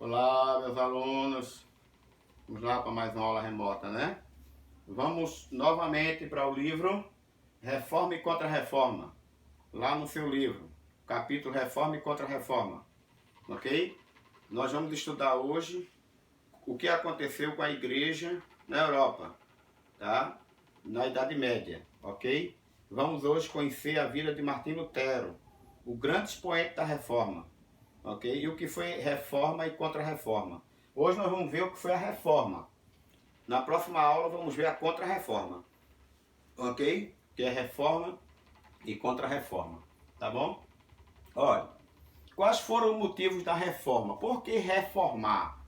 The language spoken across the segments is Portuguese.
Olá, meus alunos. Vamos lá para mais uma aula remota, né? Vamos novamente para o livro Reforma e Contra-Reforma. Lá no seu livro, capítulo Reforma e Contra-Reforma. Ok? Nós vamos estudar hoje o que aconteceu com a igreja na Europa, tá? Na Idade Média, ok? Vamos hoje conhecer a vida de Martim Lutero, o grande expoente da Reforma. Ok? E o que foi reforma e contra-reforma. Hoje nós vamos ver o que foi a reforma. Na próxima aula vamos ver a contra-reforma. Ok? Que é reforma e contra-reforma. Tá bom? Olha, quais foram os motivos da reforma? Por que reformar?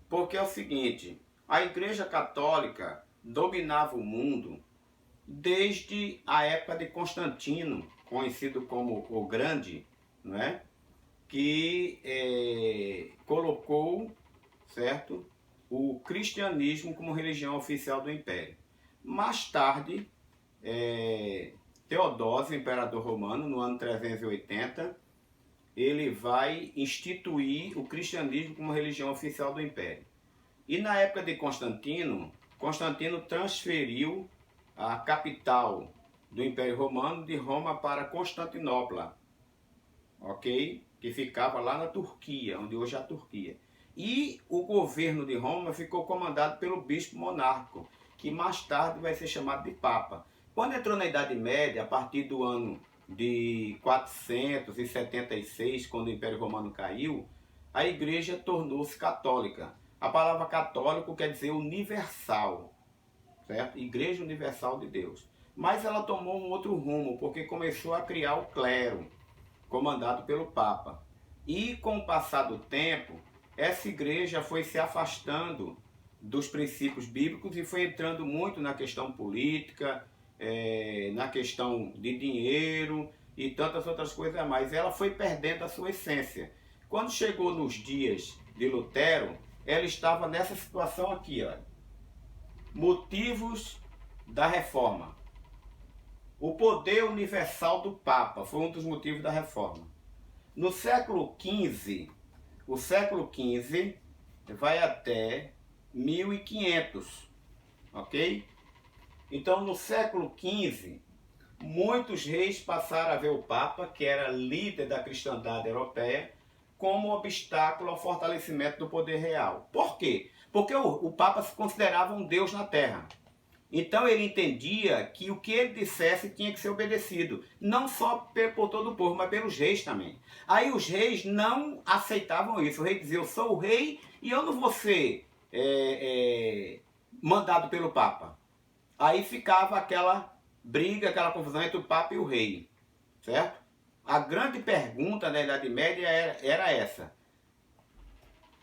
Porque é o seguinte, a Igreja Católica dominava o mundo desde a época de Constantino, conhecido como o Grande, não é? Que colocou, certo, o cristianismo como religião oficial do Império. Mais tarde, Teodósio, imperador romano, no ano 380, ele vai instituir o cristianismo como religião oficial do Império. E na época de Constantino, Constantino transferiu a capital do Império Romano de Roma para Constantinopla, ok? Que ficava lá na Turquia, onde hoje é a Turquia. E o governo de Roma ficou comandado pelo bispo monarca, que mais tarde vai ser chamado de Papa. Quando entrou na Idade Média, a partir do ano de 476, quando o Império Romano caiu, a igreja tornou-se católica. A palavra católico quer dizer universal, certo? Igreja Universal de Deus. Mas ela tomou um outro rumo, porque começou a criar o clero, comandado pelo Papa. E com o passar do tempo, essa igreja foi se afastando dos princípios bíblicos e foi entrando muito na questão política, na questão de dinheiro e tantas outras coisas a mais. Ela foi perdendo a sua essência. Quando chegou nos dias de Lutero, ela estava nessa situação aqui, ó. Motivos da reforma. O poder universal do Papa foi um dos motivos da reforma. No século XV, o século XV vai até 1500, ok? Então, no século XV, muitos reis passaram a ver o Papa, que era líder da cristandade europeia, como obstáculo ao fortalecimento do poder real. Por quê? Porque o Papa se considerava um deus na Terra. Então ele entendia que o que ele dissesse tinha que ser obedecido, não só por todo o povo, mas pelos reis também. Aí os reis não aceitavam isso. O rei dizia, eu sou o rei e eu não vou ser mandado pelo Papa. Aí ficava aquela briga, aquela confusão entre o Papa e o rei, certo? A grande pergunta da Idade Média era essa.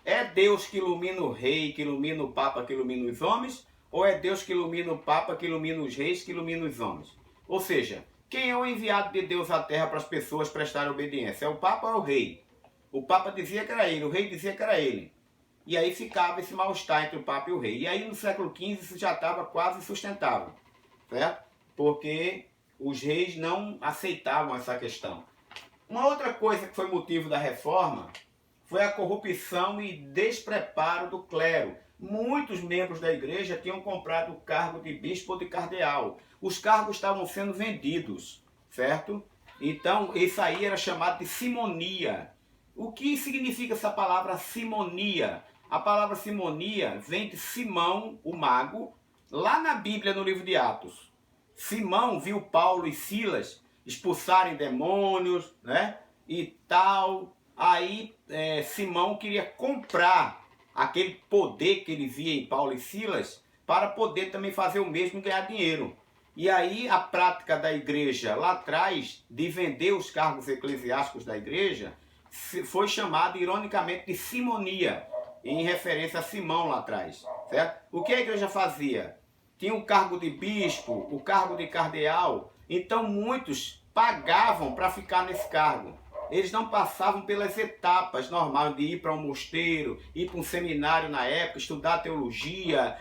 É Deus que ilumina o rei, que ilumina o Papa, que ilumina os homens? Ou é Deus que ilumina o Papa, que ilumina os reis, que ilumina os homens? Ou seja, quem é o enviado de Deus à Terra para as pessoas prestarem obediência? É o Papa ou é o rei? O Papa dizia que era ele, o rei dizia que era ele. E aí ficava esse mal-estar entre o Papa e o rei. E aí no século XV isso já estava quase sustentável, certo? Porque os reis não aceitavam essa questão. Uma outra coisa que foi motivo da reforma foi a corrupção e despreparo do clero. Muitos membros da igreja tinham comprado o cargo de bispo ou de cardeal. Os cargos estavam sendo vendidos, certo? Então, isso aí era chamado de simonia. O que significa essa palavra simonia? A palavra simonia vem de Simão, o mago, lá na Bíblia, no livro de Atos. Simão viu Paulo e Silas expulsarem demônios, né? E tal. Aí Simão queria comprar aquele poder que ele via em Paulo e Silas para poder também fazer o mesmo e ganhar dinheiro. E aí a prática da igreja lá atrás de vender os cargos eclesiásticos da igreja foi chamada ironicamente de simonia, em referência a Simão lá atrás, certo? O que a igreja fazia? Tinha o cargo de bispo, o cargo de cardeal, então muitos pagavam para ficar nesse cargo. Eles não passavam pelas etapas normais de ir para um mosteiro, ir para um seminário na época, estudar teologia,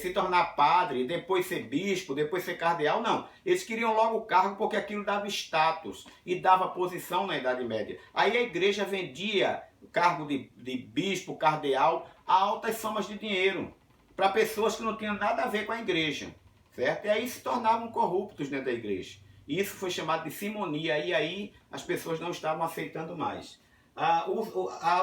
se tornar padre, depois ser bispo, depois ser cardeal. Não, eles queriam logo o cargo porque aquilo dava status e dava posição na Idade Média. Aí a igreja vendia cargo de bispo, cardeal, altas somas de dinheiro para pessoas que não tinham nada a ver com a igreja, certo? E aí se tornavam corruptos dentro da igreja. E isso foi chamado de simonia, e aí as pessoas não estavam aceitando mais. A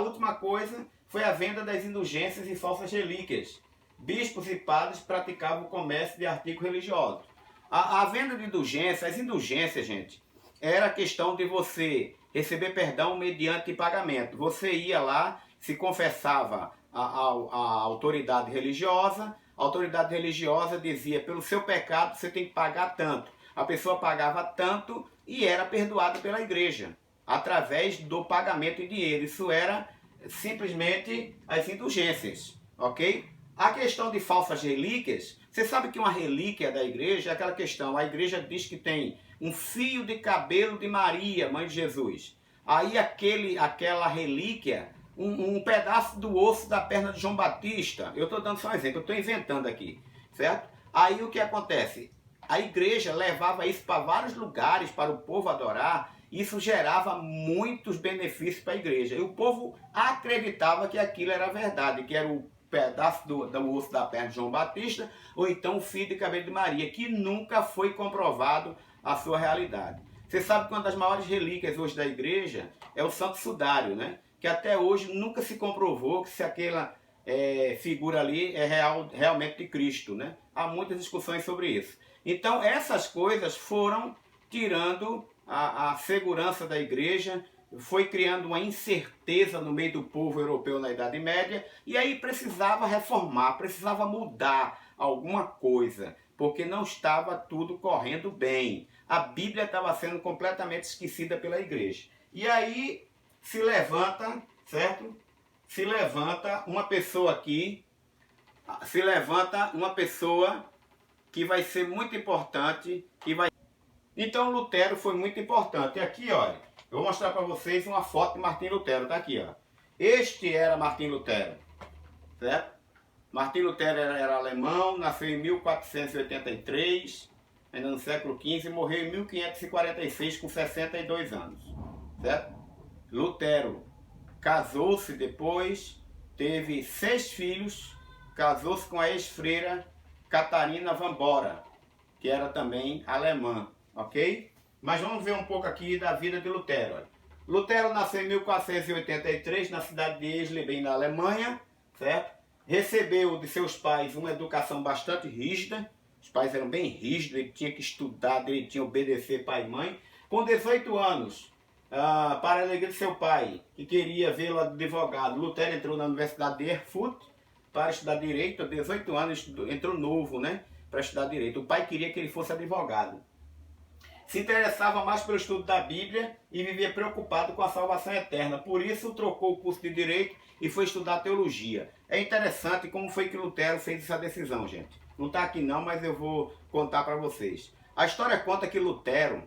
última coisa foi a venda das indulgências e falsas relíquias. Bispos e padres praticavam o comércio de artigos religiosos. A venda de indulgências, as indulgências, gente, era a questão de você receber perdão mediante pagamento. Você ia lá, se confessava a autoridade religiosa, a autoridade religiosa dizia, pelo seu pecado você tem que pagar tanto. A pessoa pagava tanto e era perdoada pela igreja, através do pagamento em dinheiro. Isso era simplesmente as indulgências, ok? A questão de falsas relíquias, você sabe que uma relíquia da igreja é aquela questão, a igreja diz que tem um fio de cabelo de Maria, mãe de Jesus. Aí aquela relíquia, um pedaço do osso da perna de João Batista, eu estou dando só um exemplo, eu estou inventando aqui, certo? Aí o que acontece? A igreja levava isso para vários lugares para o povo adorar, isso gerava muitos benefícios para a igreja. E o povo acreditava que aquilo era verdade, que era o pedaço do osso da perna de João Batista, ou então o fio de cabelo de Maria, que nunca foi comprovado a sua realidade. Você sabe que uma das maiores relíquias hoje da igreja é o Santo Sudário, né? Que até hoje nunca se comprovou que se aquela figura ali é realmente de Cristo, né? Há muitas discussões sobre isso. Então essas coisas foram tirando a segurança da igreja, foi criando uma incerteza no meio do povo europeu na Idade Média, e aí precisava reformar, precisava mudar alguma coisa, porque não estava tudo correndo bem. A Bíblia estava sendo completamente esquecida pela igreja. E aí se levanta, certo? Se levanta uma pessoa aqui, se levanta uma pessoa que vai ser muito importante, que vai... Então Lutero foi muito importante. E aqui, olha, eu vou mostrar para vocês uma foto de Martim Lutero, tá aqui, ó. Este era Martim Lutero, certo? Martim Lutero era alemão, nasceu em 1483, ainda no século XV, e morreu em 1546 com 62 anos, certo? Lutero casou-se depois, teve 6 filhos, casou-se com a ex-freira Catarina van Bora, que era também alemã, ok? Mas vamos ver um pouco aqui da vida de Lutero. Olha. Lutero nasceu em 1483 na cidade de Eisleben, na Alemanha, certo? Recebeu de seus pais uma educação bastante rígida, os pais eram bem rígidos, ele tinha que estudar direitinho, obedecer pai e mãe. Com 18 anos, para a alegria de seu pai, que queria vê-lo advogado, Lutero entrou na Universidade de Erfurt para estudar Direito. Aos 18 anos, entrou novo, né, para estudar Direito. O pai queria que ele fosse advogado. Se interessava mais pelo estudo da Bíblia e vivia preocupado com a salvação eterna. Por isso, trocou o curso de Direito e foi estudar Teologia. É interessante como foi que Lutero fez essa decisão, gente. Não está aqui não, mas eu vou contar para vocês. A história conta que Lutero,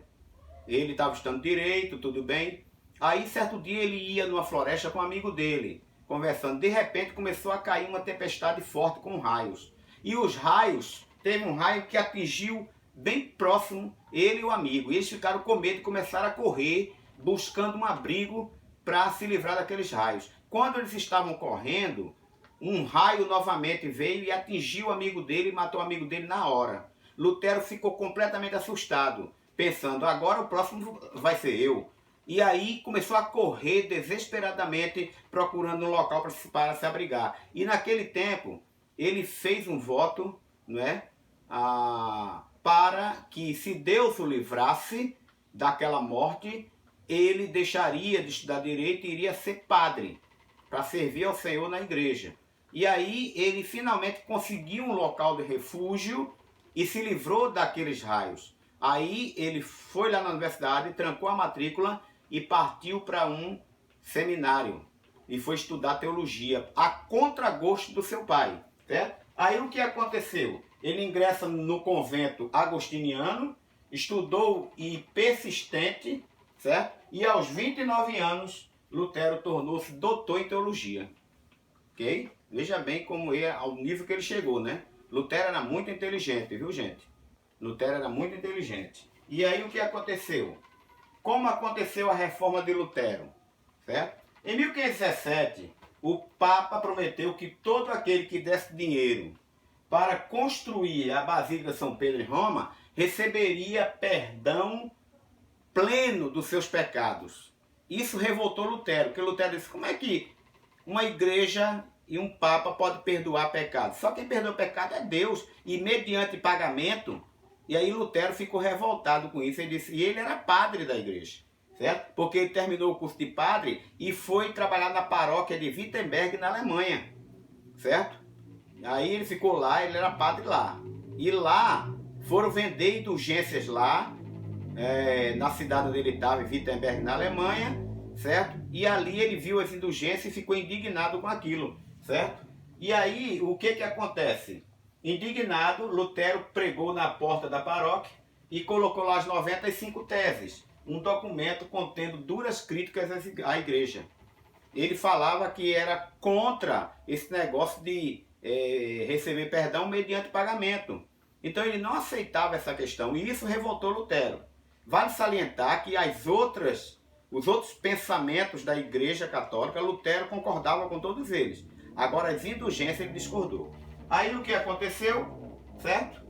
ele estava estudando Direito, tudo bem. Aí, certo dia, ele ia numa floresta com um amigo dele, conversando. De repente, começou a cair uma tempestade forte com raios. E os raios, teve um raio que atingiu bem próximo ele e o amigo. E eles ficaram com medo e começaram a correr, buscando um abrigo para se livrar daqueles raios. Quando eles estavam correndo, um raio novamente veio e atingiu o amigo dele e matou o amigo dele na hora. Lutero ficou completamente assustado, pensando, agora o próximo vai ser eu. E aí começou a correr desesperadamente, procurando um local para se abrigar. E naquele tempo, ele fez um voto, não é? Para que, se Deus o livrasse daquela morte, ele deixaria de estudar Direito e iria ser padre, para servir ao Senhor na igreja. E aí ele finalmente conseguiu um local de refúgio e se livrou daqueles raios. Aí ele foi lá na universidade, trancou a matrícula e partiu para um seminário. E foi estudar teologia, a contragosto do seu pai, certo? Aí o que aconteceu? Ele ingressa no convento agostiniano, estudou e persistente, certo? E aos 29 anos, Lutero tornou-se doutor em teologia. Ok? Veja bem como é ao nível que ele chegou, né? Lutero era muito inteligente, viu, gente? Lutero era muito inteligente. E aí o que aconteceu? Como aconteceu a reforma de Lutero? Certo? Em 1517, o Papa prometeu que todo aquele que desse dinheiro para construir a Basílica de São Pedro em Roma receberia perdão pleno dos seus pecados. Isso revoltou Lutero, porque Lutero disse, como é que uma igreja e um papa pode perdoar pecados? Só quem perdoa pecado é Deus, e mediante pagamento. E aí Lutero ficou revoltado com isso, e ele era padre da igreja, certo? Porque ele terminou o curso de padre e foi trabalhar na paróquia de Wittenberg, na Alemanha, certo? Aí ele ficou lá, ele era padre lá. E lá foram vender indulgências lá, na cidade onde ele estava, em Wittenberg, na Alemanha, certo? E ali ele viu as indulgências e ficou indignado com aquilo, certo? E aí, o que acontece? Indignado, Lutero pregou na porta da paróquia e colocou lá as 95 teses, um documento contendo duras críticas à igreja. Ele falava que era contra esse negócio de receber perdão mediante pagamento. Então ele não aceitava essa questão e isso revoltou Lutero. Vale salientar que os outros pensamentos da Igreja Católica, Lutero concordava com todos eles. Agora as indulgências ele discordou. Aí o que aconteceu, certo?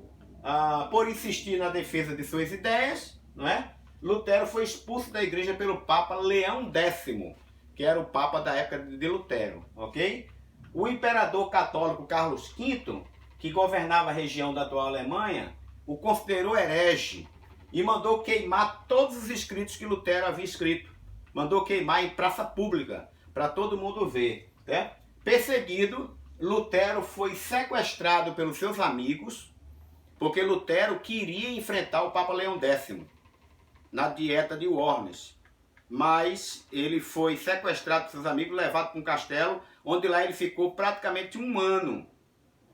Por insistir na defesa de suas ideias, não é? Lutero foi expulso da igreja pelo Papa Leão X, que era o Papa da época de Lutero, ok? O imperador católico Carlos V, que governava a região da atual Alemanha, o considerou herege e mandou queimar todos os escritos que Lutero havia escrito. Mandou queimar em praça pública, para todo mundo ver, né? Perseguido, Lutero foi sequestrado pelos seus amigos, porque Lutero queria enfrentar o Papa Leão X na dieta de Worms. Mas ele foi sequestrado por seus amigos, levado para um castelo, onde lá ele ficou praticamente um ano,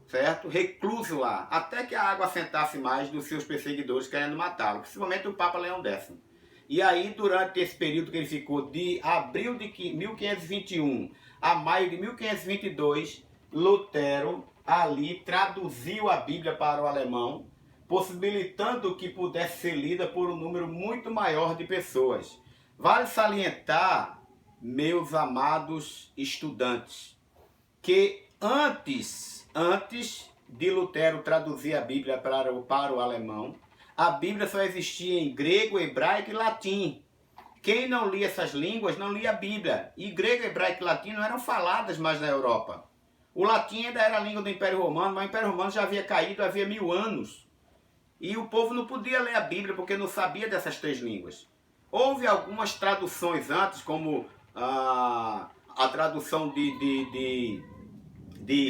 certo? Recluso lá, até que a água assentasse mais dos seus perseguidores querendo matá-lo, principalmente o Papa Leão X. E aí, durante esse período que ele ficou, de abril de 1521 a maio de 1522, Lutero ali traduziu a Bíblia para o alemão, possibilitando que pudesse ser lida por um número muito maior de pessoas. Vale salientar, meus amados estudantes, que antes de Lutero traduzir a Bíblia para o alemão, a Bíblia só existia em grego, hebraico e latim. Quem não lia essas línguas não lia a Bíblia. E grego, hebraico e latim não eram faladas mais na Europa. O latim ainda era a língua do Império Romano, mas o Império Romano já havia caído havia 1000 anos. E o povo não podia ler a Bíblia porque não sabia dessas 3 línguas. Houve algumas traduções antes, como a tradução de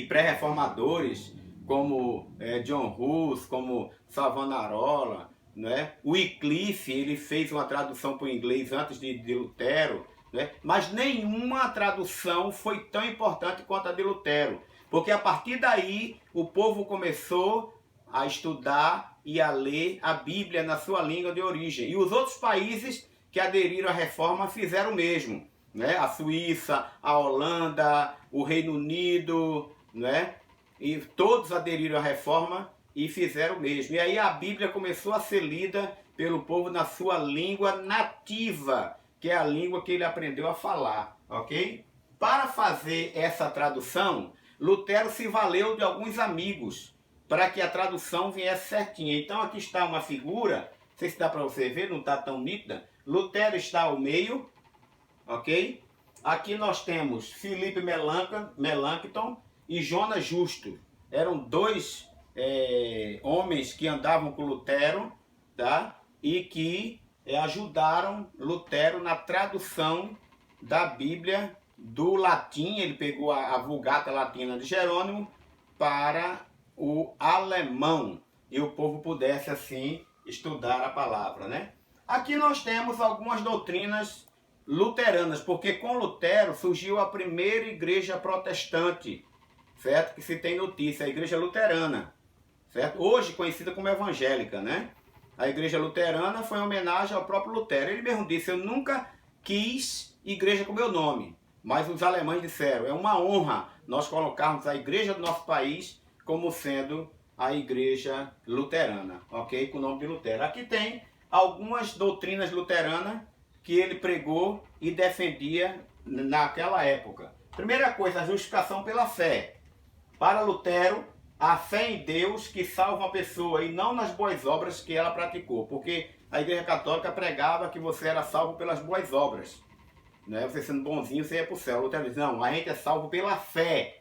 pré-reformadores, como John Hus, como Savonarola, né? O Wycliffe, ele fez uma tradução para o inglês antes de Lutero, né? Mas nenhuma tradução foi tão importante quanto a de Lutero, porque a partir daí o povo começou a estudar e a ler a Bíblia na sua língua de origem. E os outros países que aderiram à reforma fizeram o mesmo, né? A Suíça, a Holanda, o Reino Unido, né? E todos aderiram à reforma e fizeram o mesmo. E aí a Bíblia começou a ser lida pelo povo na sua língua nativa, que é a língua que ele aprendeu a falar, ok? Para fazer essa tradução, Lutero se valeu de alguns amigos para que a tradução viesse certinha. Então aqui está uma figura, não sei se dá para você ver, não está tão nítida. Lutero está ao meio, ok? Aqui nós temos Felipe Melanchthon e Jonas Justo. Eram 2 homens que andavam com Lutero, tá? E que ajudaram Lutero na tradução da Bíblia do latim. Ele pegou a Vulgata Latina de Jerônimo para o alemão e o povo pudesse assim estudar a palavra, né? Aqui nós temos algumas doutrinas luteranas, porque com Lutero surgiu a primeira igreja protestante, certo? Que se tem notícia, a igreja luterana, certo? Hoje conhecida como evangélica, né? A igreja luterana foi uma homenagem ao próprio Lutero. Ele mesmo disse, eu nunca quis igreja com meu nome, mas os alemães disseram, é uma honra nós colocarmos a igreja do nosso país como sendo a igreja luterana, ok? Com o nome de Lutero. Aqui tem algumas doutrinas luteranas que ele pregou e defendia naquela época. Primeira coisa, a justificação pela fé. Para Lutero, a fé em Deus que salva uma pessoa e não nas boas obras que ela praticou. Porque a Igreja Católica pregava que você era salvo pelas boas obras. Né? Você sendo bonzinho, você ia para o céu. Lutero diz, não, a gente é salvo pela fé,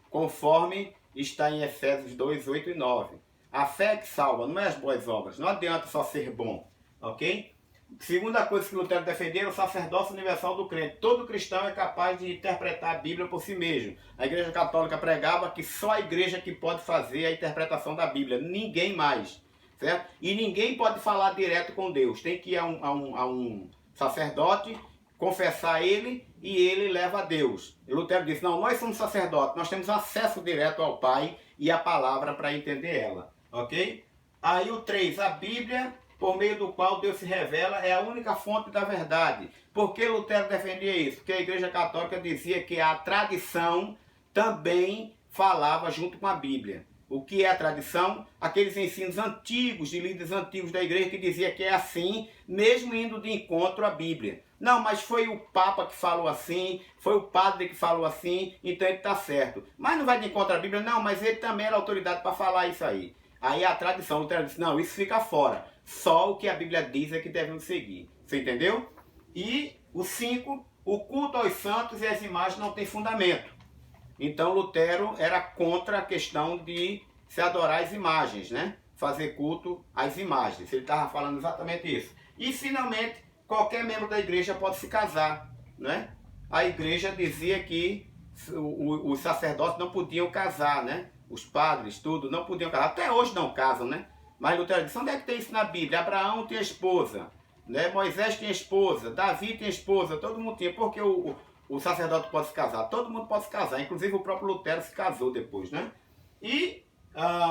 conforme está em Efésios 2, 8 e 9. A fé é que salva, não é as boas obras. Não adianta só ser bom, ok? Segunda coisa que Lutero defendeu é o sacerdócio universal do crente. Todo cristão é capaz de interpretar a Bíblia por si mesmo. A Igreja Católica pregava que só a igreja que pode fazer a interpretação da Bíblia, ninguém mais, certo? E ninguém pode falar direto com Deus. Tem que ir a um sacerdote, confessar ele e ele leva a Deus. E Lutero disse, não, nós somos sacerdotes, nós temos acesso direto ao Pai e à palavra para entender ela, ok? Aí o 3, a Bíblia, por meio do qual Deus se revela, é a única fonte da verdade. Por que Lutero defendia isso? Porque a Igreja Católica dizia que a tradição também falava junto com a Bíblia. O que é a tradição? Aqueles ensinos antigos, de líderes antigos da igreja que dizia que é assim, mesmo indo de encontro à Bíblia. Não, mas foi o Papa que falou assim, foi o padre que falou assim, então ele está certo. Mas não vai de encontro à Bíblia? Não, mas ele também era autoridade para falar isso aí. Aí a tradição, Lutero disse, não, isso fica fora. Só o que a Bíblia diz é que devemos seguir. Você entendeu? E o 5, o culto aos santos e às imagens não tem fundamento. Então Lutero era contra a questão de se adorar as imagens, né? Fazer culto às imagens. Ele estava falando exatamente isso. E finalmente, qualquer membro da igreja pode se casar, né? A igreja dizia que os sacerdotes não podiam casar, né? Os padres, tudo, não podiam casar. Até hoje não casam, né? Mas Lutero disse, onde é que tem isso na Bíblia? Abraão tinha esposa, né? Moisés tinha esposa, Davi tinha esposa, todo mundo tinha. Porque o sacerdote pode se casar, todo mundo pode se casar, inclusive o próprio Lutero se casou depois, né? E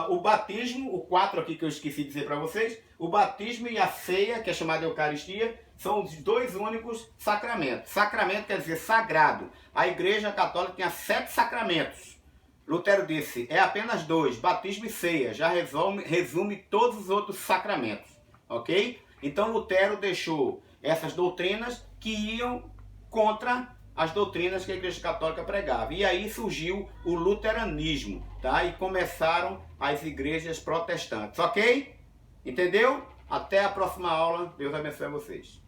o batismo, o 4 aqui que eu esqueci de dizer para vocês, o batismo e a ceia, que é chamada de Eucaristia, são os dois únicos sacramentos. Sacramento quer dizer sagrado. A Igreja Católica tinha 7 sacramentos. Lutero disse, é apenas 2, batismo e ceia, já resume todos os outros sacramentos, ok? Então Lutero deixou essas doutrinas que iam contra as doutrinas que a Igreja Católica pregava. E aí surgiu o luteranismo, tá? E começaram as igrejas protestantes, ok? Entendeu? Até a próxima aula. Deus abençoe vocês.